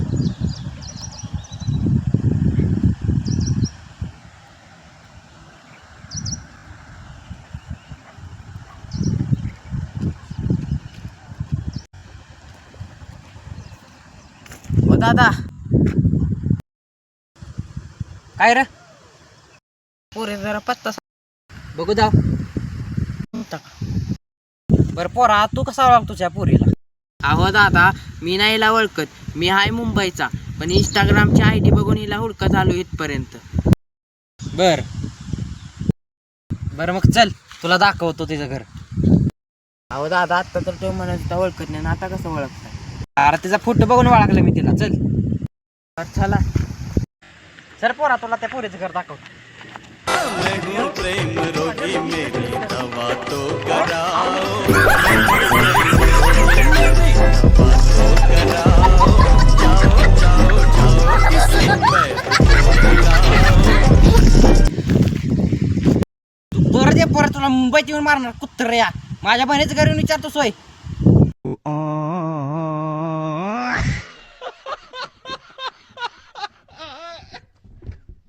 ओ दादा, काय रे? पोरे जरा पत्ता बघू जाव. सांगता का? बरं पोरा, तू कसा ओळख तुझ्या पोरीला? अहो दादा, मी नाही हिला ओळखत. मी हाय मुंबईचा, पण इंस्टाग्रामची ID बघून हिला हुडकत आलो इथपर्यंत. बर बरं, मग चल तुला दाखवतो तिचं घर. अहो दादा, आत्ता तर तो म्हणत होता ओळखत नाही, आता कसं ओळखताय? अरे तिचा फोटो बघून ओळखलं मी तिला. चल चला. सर पोरा, तुला त्या पोरीचं घर दाखवतो. प्रेम रोगी मेरी दवा तो कराओ, परत ये, परत तुला मुंबईत येऊन मारणार कुत्र या. माझ्या बहिणीचं घर येऊन विचारतो सोय.